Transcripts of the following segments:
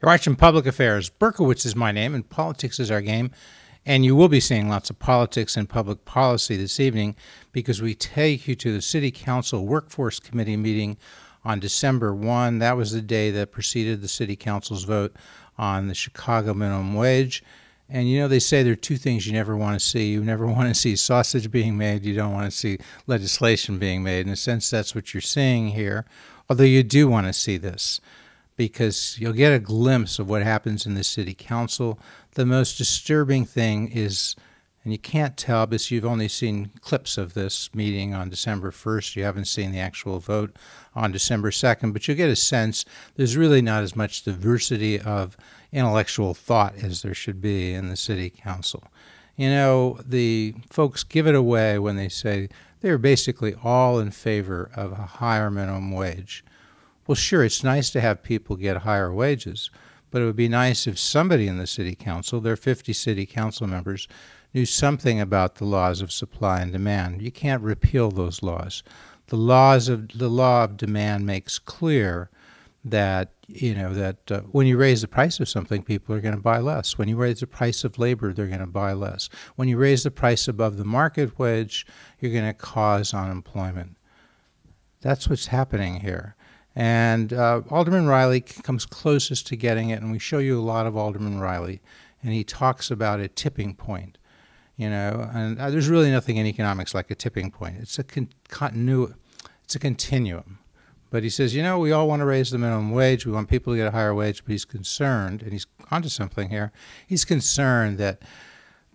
You're watching Public Affairs. Berkowitz is my name, and politics is our game. And you will be seeing lots of politics and public policy this evening because we take you to the City Council Workforce Committee meeting on December 1. That was the day that preceded the City Council's vote on the Chicago minimum wage. And you know, they say there are two things you never want to see. You never want to see sausage being made. You don't want to see legislation being made. In a sense, that's what you're seeing here, although you do want to see this, because you'll get a glimpse of what happens in the City Council. The most disturbing thing is, and you can't tell because you've only seen clips of this meeting on December 1st. You haven't seen the actual vote on December 2nd, but you'll get a sense there's really not as much diversity of intellectual thought as there should be in the City Council. You know, the folks give it away when they say they're basically all in favor of a higher minimum wage. Well, sure, it's nice to have people get higher wages, but it would be nice if somebody in the City Council, there are 50 City Council members, knew something about the laws of supply and demand. You can't repeal those laws. The law of demand makes clear that, when you raise the price of something, people are going to buy less. When you raise the price of labor, they're going to buy less. When you raise the price above the market wage, you're going to cause unemployment. That's what's happening here. And Alderman Riley comes closest to getting it, and we show you a lot of Alderman Riley, and he talks about a tipping point, and there's really nothing in economics like a tipping point. It's a it's a continuum. But he says, we all want to raise the minimum wage. We want people to get a higher wage, but he's concerned, and he's onto something here. He's concerned that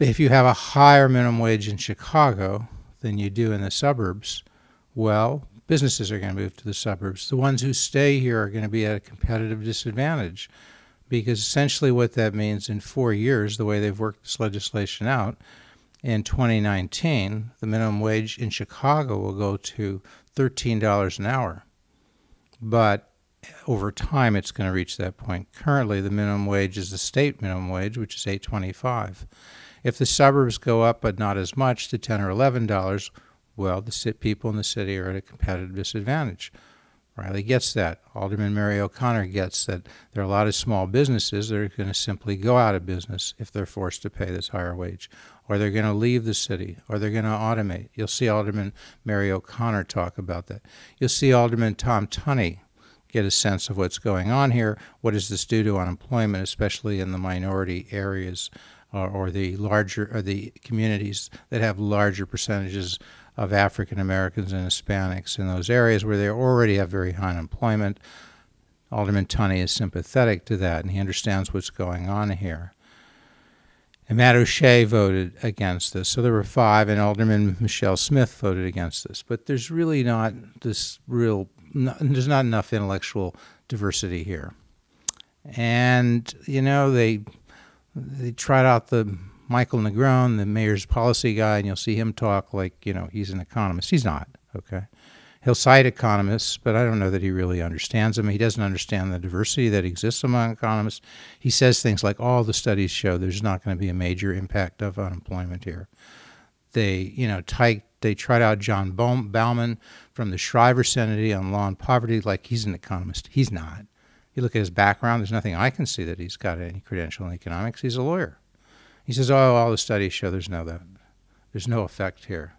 if you have a higher minimum wage in Chicago than you do in the suburbs, well, businesses are going to move to the suburbs. The ones who stay here are going to be at a competitive disadvantage, because essentially what that means in 4 years, the way they've worked this legislation out, in 2019, the minimum wage in Chicago will go to $13 an hour. But over time, it's going to reach that point. Currently, the minimum wage is the state minimum wage, which is $8.25. If the suburbs go up, but not as much, to $10 or $11, well, the people in the city are at a competitive disadvantage. Riley gets that. Alderman Mary O'Connor gets that there are a lot of small businesses that are going to simply go out of business if they're forced to pay this higher wage, or they're going to leave the city, or they're going to automate. You'll see Alderman Mary O'Connor talk about that. You'll see Alderman Tom Tunney get a sense of what's going on here. What does this do to unemployment, especially in the minority areas or the communities that have larger percentages of African Americans and Hispanics in those areas where they already have very high unemployment. Alderman Tunney is sympathetic to that, and he understands what's going on here. And Matt O'Shea voted against this. So there were 5, and Alderman Michelle Smith voted against this. But there's really not there's not enough intellectual diversity here. And, they tried out the Michael Negron, the mayor's policy guy, and you'll see him talk like, he's an economist. He's not, okay? He'll cite economists, but I don't know that he really understands them. He doesn't understand the diversity that exists among economists. He says things like, all the studies show there's not going to be a major impact of unemployment here. They tried out John Bauman from the Shriver Center on Law and Poverty like he's an economist. He's not. You look at his background, there's nothing I can see that he's got any credential in economics. He's a lawyer. He says, all the studies show there's no effect here.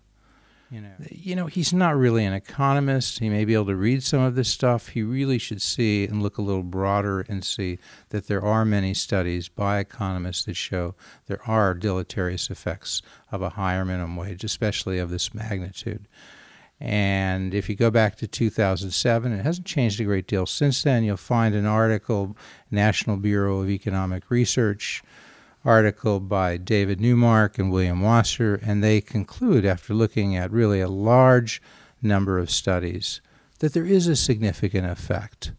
He's not really an economist. He may be able to read some of this stuff. He really should see and look a little broader and see that there are many studies by economists that show there are deleterious effects of a higher minimum wage, especially of this magnitude. And if you go back to 2007, it hasn't changed a great deal since then. You'll find an article, National Bureau of Economic Research, article by David Newmark and William Wasser, and they conclude, after looking at really a large number of studies, that there is a significant effect,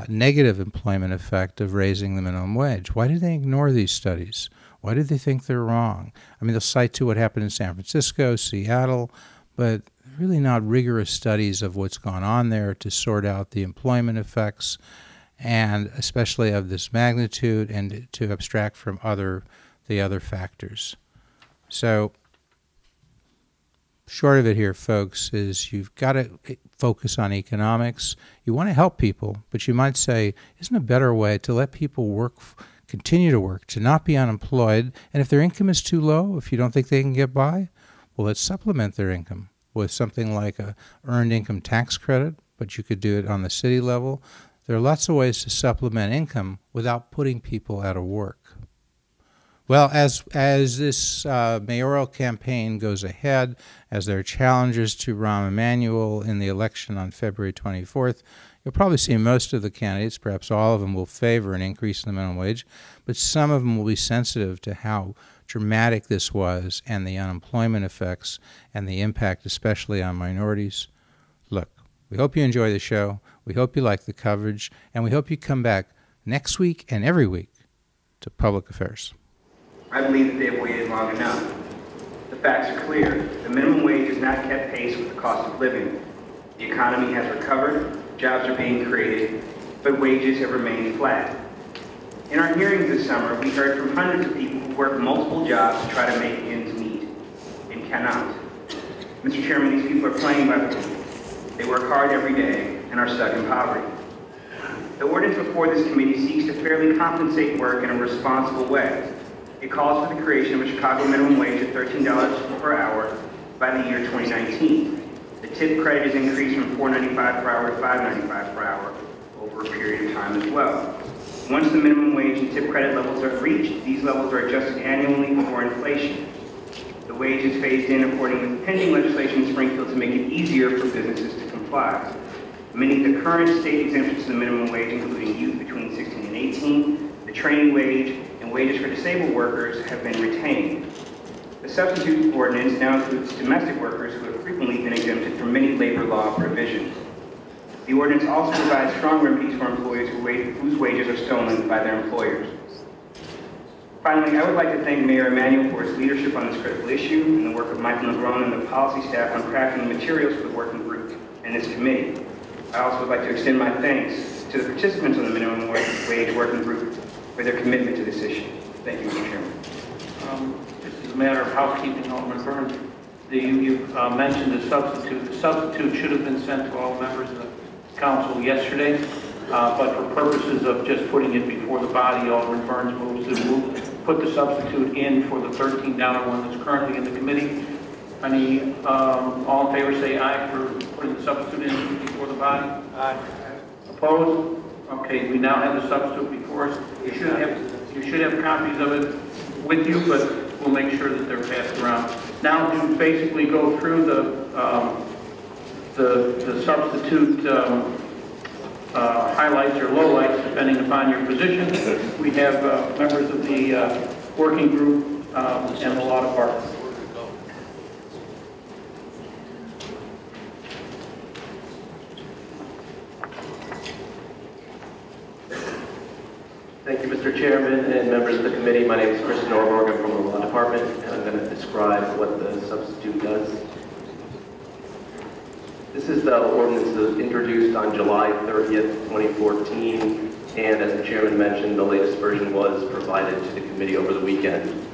negative employment effect of raising the minimum wage. Why do they ignore these studies? Why do they think they're wrong? I mean, they'll cite to what happened in San Francisco, Seattle, but really not rigorous studies of what's gone on there to sort out the employment effects, and especially of this magnitude, and to abstract from the other factors. So short of it here, folks, is you've got to focus on economics. You want to help people, but you might say, isn't a better way to let people work, continue to work, to not be unemployed, and if their income is too low, if you don't think they can get by, well, let's supplement their income with something like a earned income tax credit, but you could do it on the city level. There are lots of ways to supplement income without putting people out of work. Well, as this mayoral campaign goes ahead, as there are challenges to Rahm Emanuel in the election on February 24th, you'll probably see most of the candidates, perhaps all of them, will favor an increase in the minimum wage, but some of them will be sensitive to how dramatic this was and the unemployment effects and the impact especially on minorities. Look, we hope you enjoy the show, we hope you like the coverage, and we hope you come back next week and every week to Public Affairs. I believe that they have waited long enough. The facts are clear. The minimum wage has not kept pace with the cost of living. The economy has recovered, jobs are being created, but wages have remained flat. In our hearings this summer, we heard from hundreds of people who work multiple jobs to try to make ends meet and cannot. Mr. Chairman, these people are playing by the rules. They work hard every day and are stuck in poverty. The ordinance before this committee seeks to fairly compensate work in a responsible way. It calls for the creation of a Chicago minimum wage of $13 per hour by the year 2019. The tip credit is increased from $4.95 per hour to $5.95 per hour over a period of time as well. Once the minimum wage and tip credit levels are reached, these levels are adjusted annually for inflation. The wage is phased in according with pending legislation in Springfield to make it easier for businesses to comply. Many of the current state exemptions to the minimum wage, including youth between 16 and 18, the training wage, and wages for disabled workers have been retained. The substitute ordinance now includes domestic workers who have frequently been exempted from many labor law provisions. The ordinance also provides strong remedies for employees whose wages are stolen by their employers. Finally, I would like to thank Mayor Emanuel for his leadership on this critical issue and the work of Michael Negron and the policy staff on crafting the materials for the working group and this committee. I also would like to extend my thanks to the participants on the minimum wage working group for their commitment to this issue. Thank you, Mr. Chairman. Just as a matter of housekeeping, Alderman Burns, you mentioned the substitute. The substitute should have been sent to all members of the council yesterday, but for purposes of just putting it before the body, Alderman Burns moves to put the substitute in for the $13 one that's currently in the committee. Any, all in favor say aye for putting the substitute in before the body? Aye. Opposed? Okay, we now have the substitute before us. You should have copies of it with you, but we'll make sure that they're passed around. Now to basically go through the substitute highlights or lowlights, depending upon your position. We have members of the working group and the law department. Thank you, Mr. Chairman and members of the committee. My name is Chris Norborg. I'm from the Law Department, and I'm going to describe what the substitute does. This is the ordinance that was introduced on July 30th, 2014, and as the Chairman mentioned, the latest version was provided to the committee over the weekend.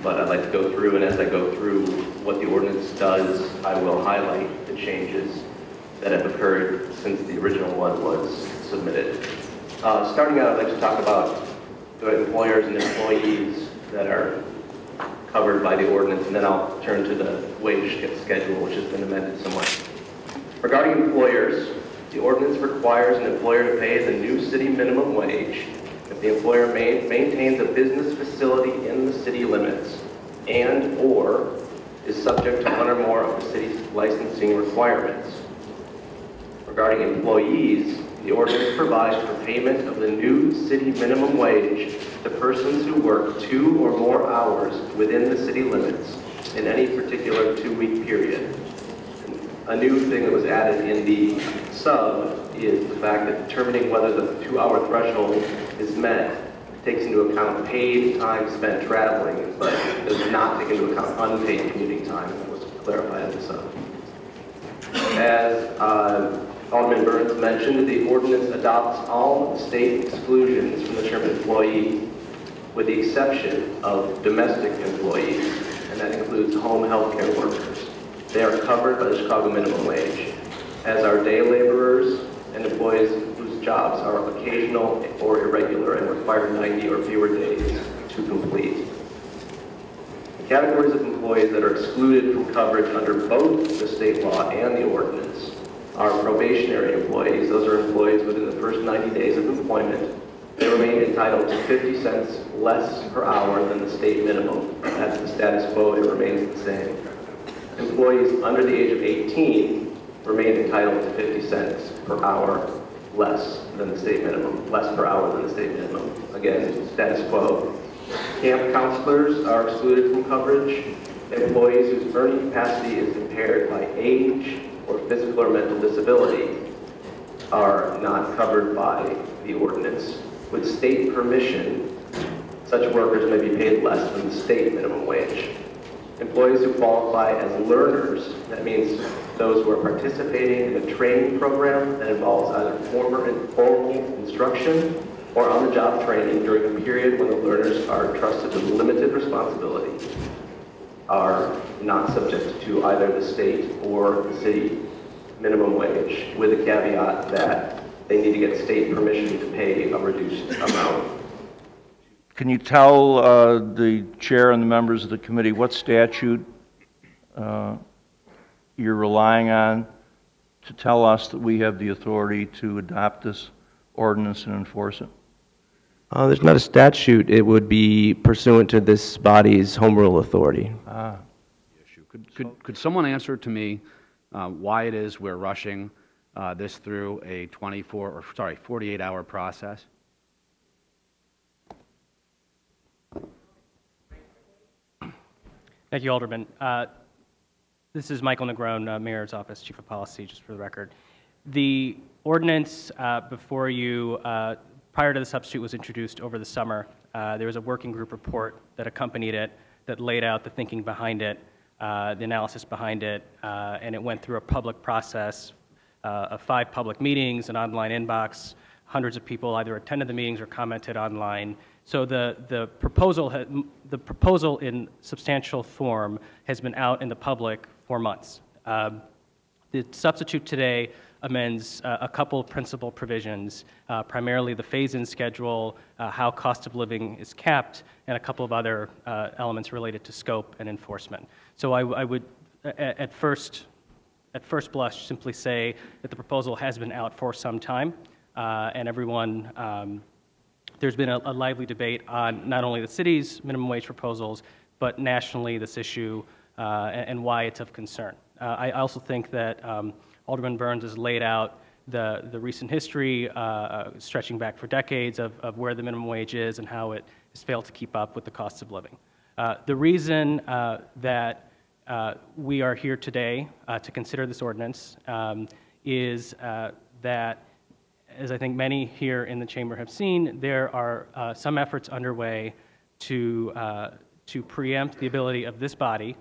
But I'd like to go through, and as I go through what the ordinance does, I will highlight the changes that have occurred since the original one was submitted. Starting out, I'd like to talk about the employers and employees that are covered by the ordinance, and then I'll turn to the wage schedule, which has been amended somewhat. Regarding employers, the ordinance requires an employer to pay the new city minimum wage if the employer maintains a business facility in the city limits and/or is subject to one or more of the city's licensing requirements. Regarding employees, the ordinance provides for payment of the new city minimum wage to persons who work 2 or more hours within the city limits in any particular 2-week period. A new thing that was added in the sub is the fact that determining whether the 2-hour threshold is met takes into account paid time spent traveling, but does not take into account unpaid commuting time. That was clarified in the sub. As Alderman Burns mentioned, the ordinance adopts all state exclusions from the term employee, with the exception of domestic employees, and that includes home health care workers. They are covered by the Chicago minimum wage. as are day laborers and employees whose jobs are occasional or irregular and require 90 or fewer days to complete. The categories of employees that are excluded from coverage under both the state law and the ordinance are probationary employees. Those are employees within the first 90 days of employment. They remain entitled to 50 cents less per hour than the state minimum. That's the status quo, it remains the same. Employees under the age of 18 remain entitled to 50 cents per hour less than the state minimum, less per hour than the state minimum. Again, status quo. Camp counselors are excluded from coverage. Employees whose earning capacity is impaired by age or physical or mental disability are not covered by the ordinance. With state permission, such workers may be paid less than the state minimum wage. Employees who qualify as learners, that means those who are participating in a training program that involves either formal instruction or on-the-job training during a period when the learners are trusted with limited responsibility, are not subject to either the state or the city minimum wage, with a caveat that they need to get state permission to pay a reduced amount. Can you tell the chair and the members of the committee what statute you're relying on to tell us that we have the authority to adopt this ordinance and enforce it? There's not a statute. It would be pursuant to this body's home rule authority. Could someone answer to me why it is we're rushing this through a 48-hour process? Thank you, Alderman. This is Michael Negron, Mayor's Office, Chief of Policy, just for the record. The ordinance before you, prior to the substitute, was introduced over the summer. There was a working group report that accompanied it that laid out the thinking behind it, the analysis behind it, and it went through a public process of 5 public meetings, an online inbox. Hundreds of people either attended the meetings or commented online. So the proposal in substantial form has been out in the public for months. The substitute today amends a couple of principal provisions, primarily the phase-in schedule, how cost of living is capped, and a couple of other elements related to scope and enforcement. So I would, at first blush, simply say that the proposal has been out for some time, and everyone, there's been a lively debate on not only the city's minimum wage proposals, but nationally this issue and why it's of concern. I also think that Alderman Burns has laid out the recent history, stretching back for decades, of where the minimum wage is and how it has failed to keep up with the cost of living. The reason that we are here today to consider this ordinance is that, as I think many here in the chamber have seen, there are some efforts underway to preempt the ability of this body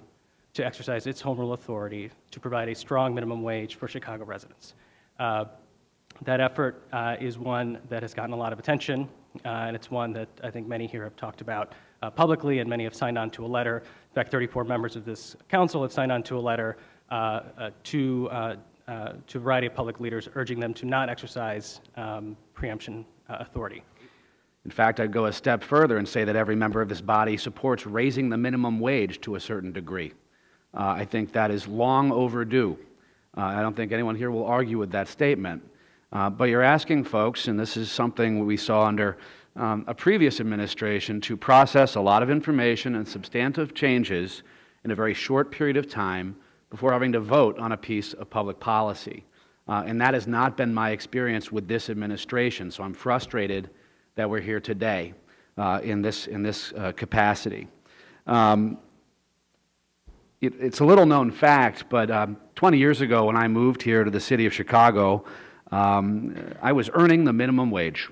to exercise its home rule authority to provide a strong minimum wage for Chicago residents. That effort is one that has gotten a lot of attention, and it's one that I think many here have talked about publicly, and many have signed on to a letter. In fact, 34 members of this council have signed on to a letter to a variety of public leaders urging them to not exercise preemption authority. In fact, I'd go a step further and say that every member of this body supports raising the minimum wage to a certain degree. I think that is long overdue. I don't think anyone here will argue with that statement. But you're asking folks, and this is something we saw under a previous administration, to process a lot of information and substantive changes in a very short period of time before having to vote on a piece of public policy. And that has not been my experience with this administration, so I'm frustrated that we're here today in this capacity. It's a little known fact, but 20 years ago when I moved here to the city of Chicago, I was earning the minimum wage.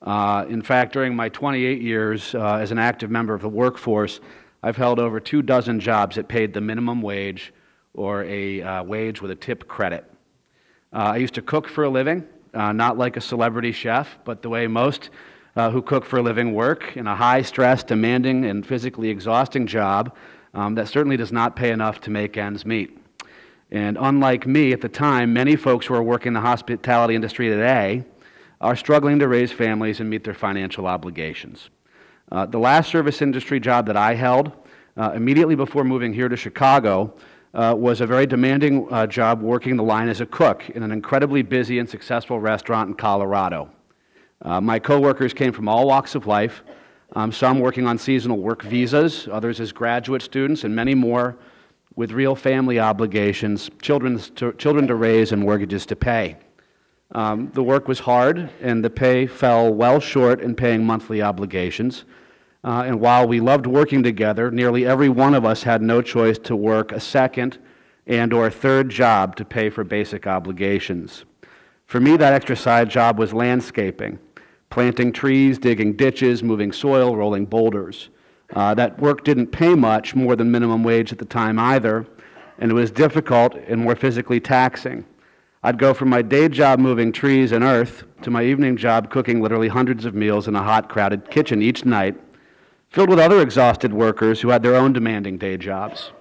In fact, during my 28 years as an active member of the workforce, I've held over 24 jobs that paid the minimum wage or a wage with a tip credit. I used to cook for a living, not like a celebrity chef, but the way most who cook for a living work, in a high-stress, demanding, and physically exhausting job that certainly does not pay enough to make ends meet. And unlike me at the time, many folks who are working in the hospitality industry today are struggling to raise families and meet their financial obligations. The last service industry job that I held, immediately before moving here to Chicago, was a very demanding job working the line as a cook in an incredibly busy and successful restaurant in Colorado. My coworkers came from all walks of life, some working on seasonal work visas, others as graduate students, and many more with real family obligations, children to raise and mortgages to pay. The work was hard, and the pay fell well short in paying monthly obligations. And while we loved working together, nearly every one of us had no choice to work a second and/or third job to pay for basic obligations. For me, that extra side job was landscaping, planting trees, digging ditches, moving soil, rolling boulders. That work didn't pay much more than minimum wage at the time either, and it was difficult and more physically taxing. I'd go from my day job moving trees and earth to my evening job cooking literally hundreds of meals in a hot, crowded kitchen each night, filled with other exhausted workers who had their own demanding day jobs.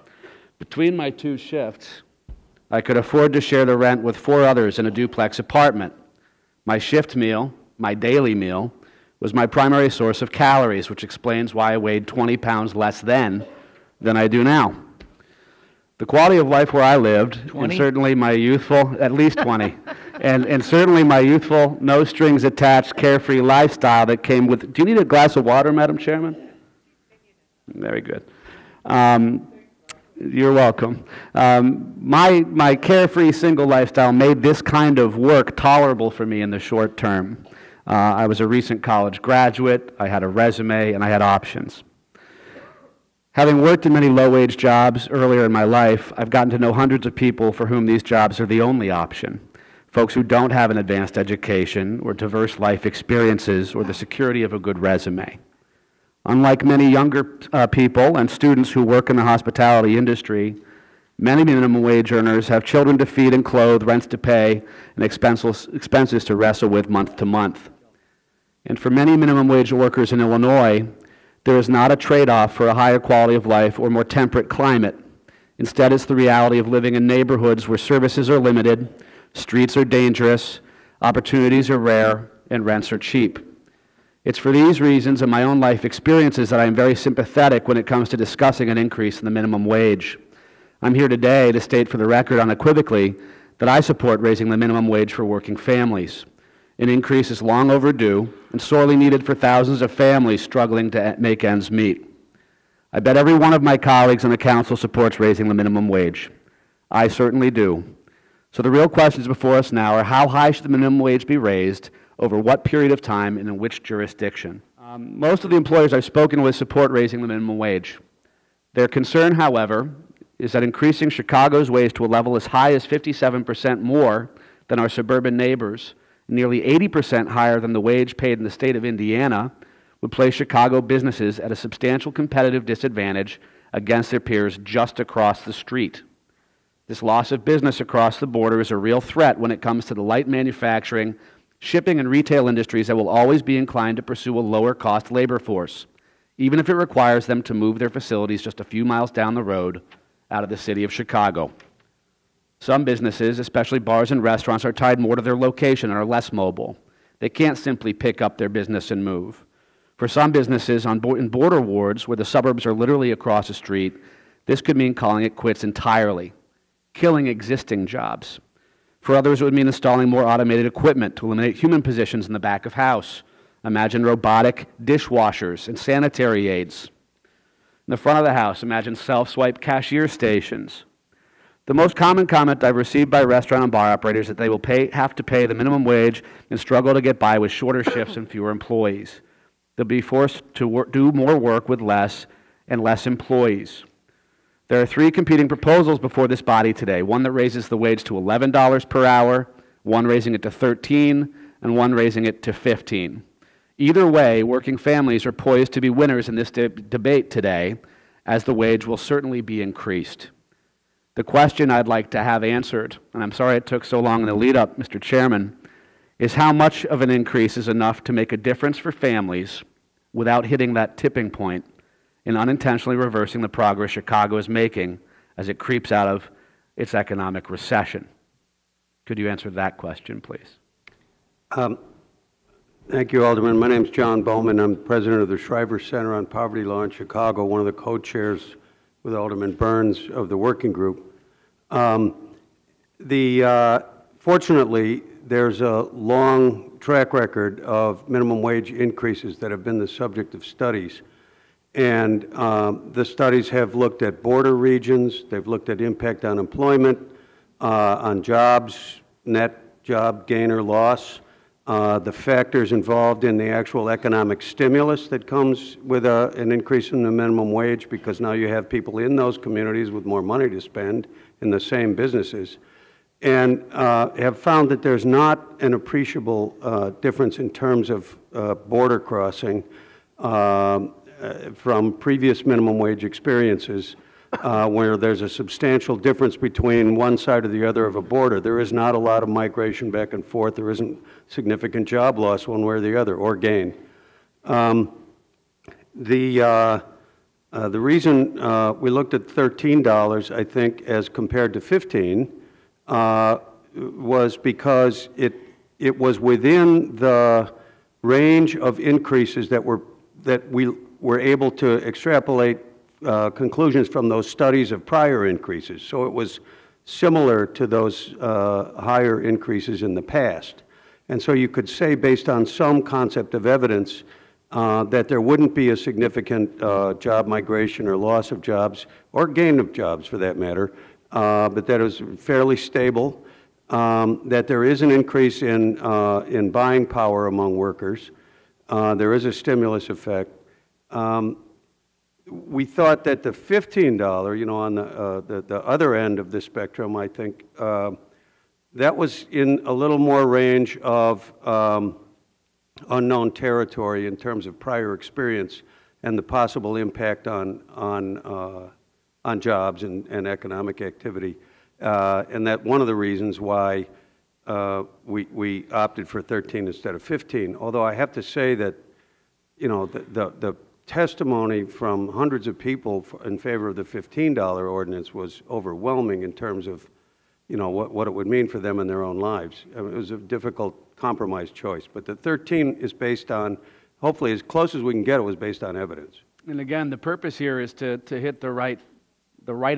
Between my two shifts, I could afford to share the rent with 4 others in a duplex apartment. My shift meal, my daily meal, was my primary source of calories, which explains why I weighed 20 pounds less then than I do now. The quality of life where I lived, 20? and certainly my youthful, at least 20, and certainly my youthful, no strings attached, carefree lifestyle that came with, do you need a glass of water, Madam Chairman? Very good. You're welcome. My carefree single lifestyle made this kind of work tolerable for me in the short term. I was a recent college graduate, I had a resume, and I had options. Having worked in many low-wage jobs earlier in my life, I've gotten to know hundreds of people for whom these jobs are the only option. Folks who don't have an advanced education or diverse life experiences or the security of a good resume. Unlike many younger people and students who work in the hospitality industry, many minimum wage earners have children to feed and clothe, rents to pay, and expenses to wrestle with month to month. And for many minimum wage workers in Illinois, there is not a trade-off for a higher quality of life or more temperate climate. Instead, it's the reality of living in neighborhoods where services are limited, streets are dangerous, opportunities are rare, and rents are cheap. It's for these reasons and my own life experiences that I am very sympathetic when it comes to discussing an increase in the minimum wage. I'm here today to state for the record unequivocally that I support raising the minimum wage for working families. An increase is long overdue and sorely needed for thousands of families struggling to make ends meet. I bet every one of my colleagues on the council supports raising the minimum wage. I certainly do. So the real questions before us now are how high should the minimum wage be raised, over what period of time, and in which jurisdiction? Most of the employers I've spoken with support raising the minimum wage. Their concern, however, is that increasing Chicago's wage to a level as high as 57% more than our suburban neighbors, nearly 80% higher than the wage paid in the state of Indiana, would place Chicago businesses at a substantial competitive disadvantage against their peers just across the street. This loss of business across the border is a real threat when it comes to the light manufacturing, shipping, and retail industries that will always be inclined to pursue a lower-cost labor force, even if it requires them to move their facilities just a few miles down the road out of the city of Chicago. Some businesses, especially bars and restaurants, are tied more to their location and are less mobile. They can't simply pick up their business and move. For some businesses in border wards, where the suburbs are literally across the street, this could mean calling it quits entirely, killing existing jobs. For others, it would mean installing more automated equipment to eliminate human positions in the back of house. Imagine robotic dishwashers and sanitary aids. In the front of the house, imagine self-swipe cashier stations. The most common comment I've received by restaurant and bar operators is that they will have to pay the minimum wage and struggle to get by with shorter shifts and fewer employees. They'll be forced to do more work with less and less employees. There are 3 competing proposals before this body today, one that raises the wage to $11 per hour, one raising it to $13, and one raising it to $15. Either way, working families are poised to be winners in this debate today, as the wage will certainly be increased. The question I'd like to have answered, and I'm sorry it took so long in the lead-up, Mr. Chairman, is how much of an increase is enough to make a difference for families without hitting that tipping point and unintentionally reversing the progress Chicago is making as it creeps out of its economic recession. Could you answer that question, please? Thank you, Alderman. My name is John Bowman. I'm president of the Shriver Center on Poverty Law in Chicago, one of the co-chairs with Alderman Burns of the working group. Fortunately, there's a long track record of minimum wage increases that have been the subject of studies. And the studies have looked at border regions, they've looked at impact on employment, on jobs, net job gain or loss, the factors involved in the actual economic stimulus that comes with an increase in the minimum wage, because now you have people in those communities with more money to spend in the same businesses, and have found that there's not an appreciable difference in terms of border crossing from previous minimum wage experiences, where there's a substantial difference between one side or the other of a border. There is not a lot of migration back and forth. There isn't significant job loss one way or the other, or gain. The reason we looked at $13, I think, as compared to $15, was because it was within the range of increases that we were able to extrapolate conclusions from those studies of prior increases. So it was similar to those higher increases in the past. And so you could say, based on some concept of evidence, that there wouldn't be a significant job migration or loss of jobs, or gain of jobs for that matter, but that it was fairly stable, that there is an increase in buying power among workers. There is a stimulus effect. We thought that the $15, you know, on the other end of the spectrum, I think, that was in a little more range of unknown territory in terms of prior experience and the possible impact on jobs and economic activity, and that one of the reasons why we opted for 13 instead of 15. Although I have to say that, you know, the testimony from hundreds of people in favor of the $15 ordinance was overwhelming in terms of, you know, what it would mean for them in their own lives. I mean, it was a difficult compromise choice. But the 13 is based on, hopefully as close as we can get, it was based on evidence. And again, the purpose here is to hit the right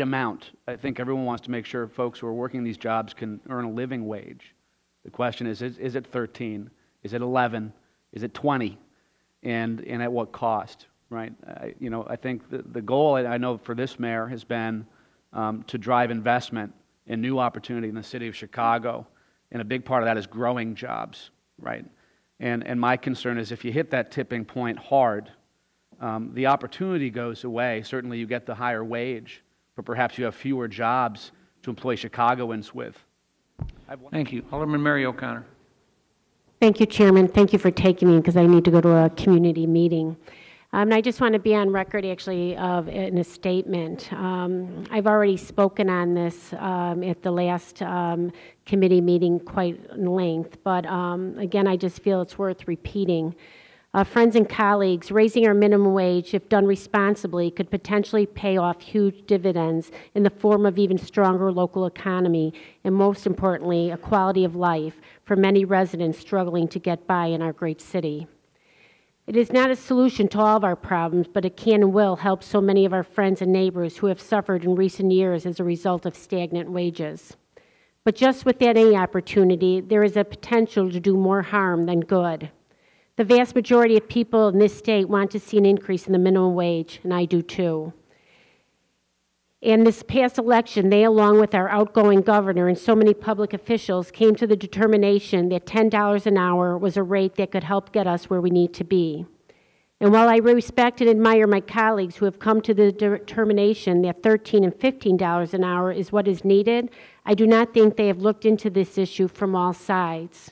amount. I think everyone wants to make sure folks who are working these jobs can earn a living wage. The question is it 13? Is it 11? Is it 20? And at what cost, right? You know, I think the goal, I know for this mayor, has been to drive investment and new opportunity in the city of Chicago. And a big part of that is growing jobs, right? And my concern is if you hit that tipping point hard, the opportunity goes away. Certainly you get the higher wage, but perhaps you have fewer jobs to employ Chicagoans with. Thank you. Alderman Mary O'Connor. Thank you, Chairman. Thank you for taking me, because I need to go to a community meeting. And I just want to be on record, actually, in a statement. I've already spoken on this at the last committee meeting quite in length, but again, I just feel it's worth repeating. Friends and colleagues, raising our minimum wage, if done responsibly, could potentially pay off huge dividends in the form of even stronger local economy, and most importantly, a quality of life for many residents struggling to get by in our great city. It is not a solution to all of our problems, but it can and will help so many of our friends and neighbors who have suffered in recent years as a result of stagnant wages. But just with any opportunity, there is a potential to do more harm than good. The vast majority of people in this state want to see an increase in the minimum wage, and I do too. In this past election, they, along with our outgoing governor and so many public officials, came to the determination that $10 an hour was a rate that could help get us where we need to be. And while I respect and admire my colleagues who have come to the determination that $13 and $15 an hour is what is needed, I do not think they have looked into this issue from all sides.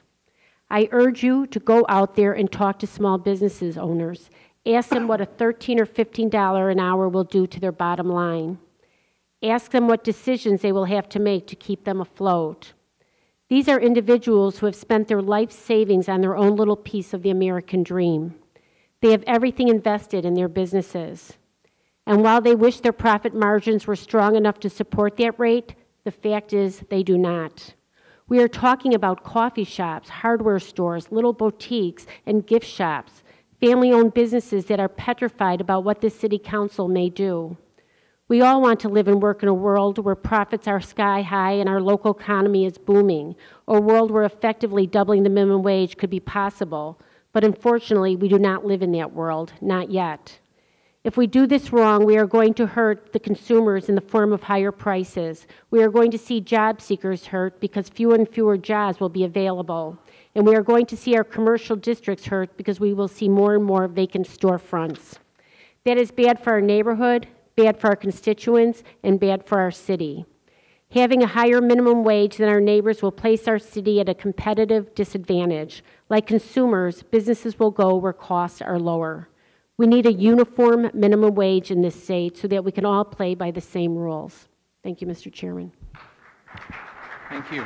I urge you to go out there and talk to small businesses owners. Ask them what a $13 or $15 an hour will do to their bottom line. Ask them what decisions they will have to make to keep them afloat. These are individuals who have spent their life savings on their own little piece of the American dream. They have everything invested in their businesses. And while they wish their profit margins were strong enough to support that rate, The fact is, they do not. We are talking about coffee shops, hardware stores, little boutiques, and gift shops, family-owned businesses that are petrified about what the City Council may do. We all want to live and work in a world where profits are sky high and our local economy is booming, or a world where effectively doubling the minimum wage could be possible. But unfortunately, we do not live in that world, not yet. If we do this wrong, we are going to hurt the consumers in the form of higher prices. We are going to see job seekers hurt because fewer and fewer jobs will be available. And we are going to see our commercial districts hurt because we will see more and more vacant storefronts. That is bad for our neighborhood, bad for our constituents, and bad for our city. Having a higher minimum wage than our neighbors will place our city at a competitive disadvantage. Like consumers, businesses will go where costs are lower. We need a uniform minimum wage in this state so that we can all play by the same rules. Thank you, Mr. Chairman. Thank you.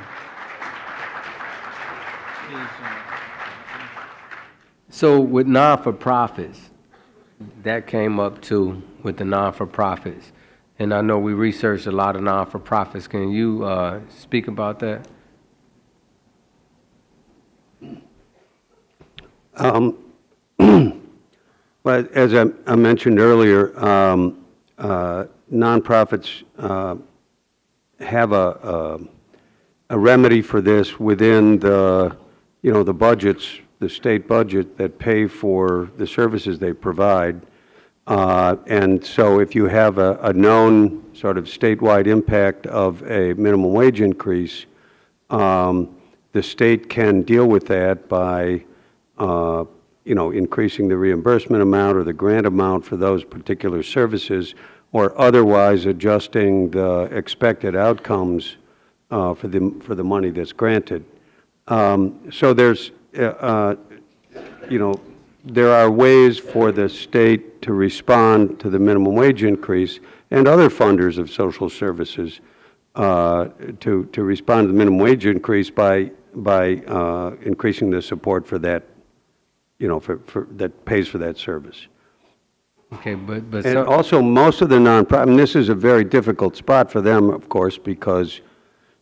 So with non-for-profits, that came up too with the non-for-profits. And I know we researched a lot of non-for-profits. Can you speak about that? But as I mentioned earlier, nonprofits have a remedy for this within the, the budgets, the state budget that pay for the services they provide. And so if you have a known sort of statewide impact of a minimum wage increase, the state can deal with that by increasing the reimbursement amount or the grant amount for those particular services, or otherwise adjusting the expected outcomes for the money that's granted. So there's, there are ways for the state to respond to the minimum wage increase and other funders of social services to respond to the minimum wage increase by increasing the support for that, that pays for that service. Okay, but and also most of the nonprofit, and this is a very difficult spot for them, of course, because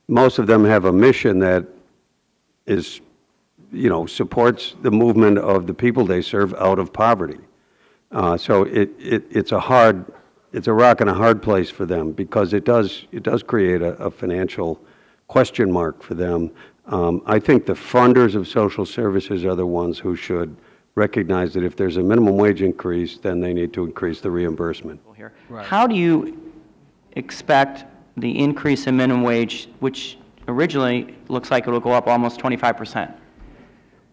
most of them have a mission that is, supports the movement of the people they serve out of poverty. So it's a rock and a hard place for them, because it does create a financial question mark for them. I think the funders of social services are the ones who should recognize that if there's a minimum wage increase, then they need to increase the reimbursement. Right. How do you expect the increase in minimum wage, which originally looks like it will go up almost 25%,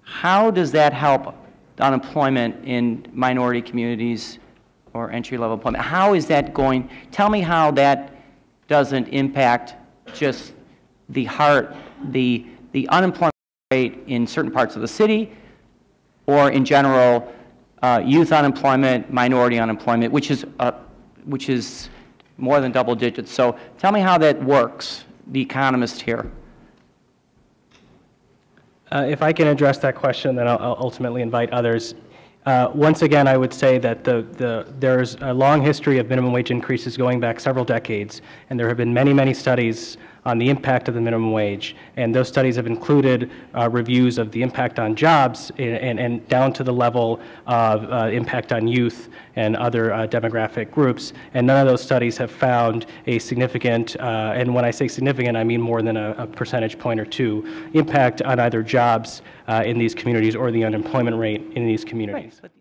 how does that help unemployment in minority communities or entry-level employment? How is that going? Tell me how that doesn't impact just the unemployment rate in certain parts of the city, or in general, youth unemployment, minority unemployment, which is more than double digits. So tell me how that works, the economist here. If I can address that question, then I'll ultimately invite others. Once again, I would say that there's a long history of minimum wage increases going back several decades, and there have been many, many studies on the impact of the minimum wage, and those studies have included reviews of the impact on jobs and down to the level of impact on youth and other demographic groups, and none of those studies have found a significant, and when I say significant, I mean more than a percentage point or two, impact on either jobs in these communities or the unemployment rate in these communities. Right.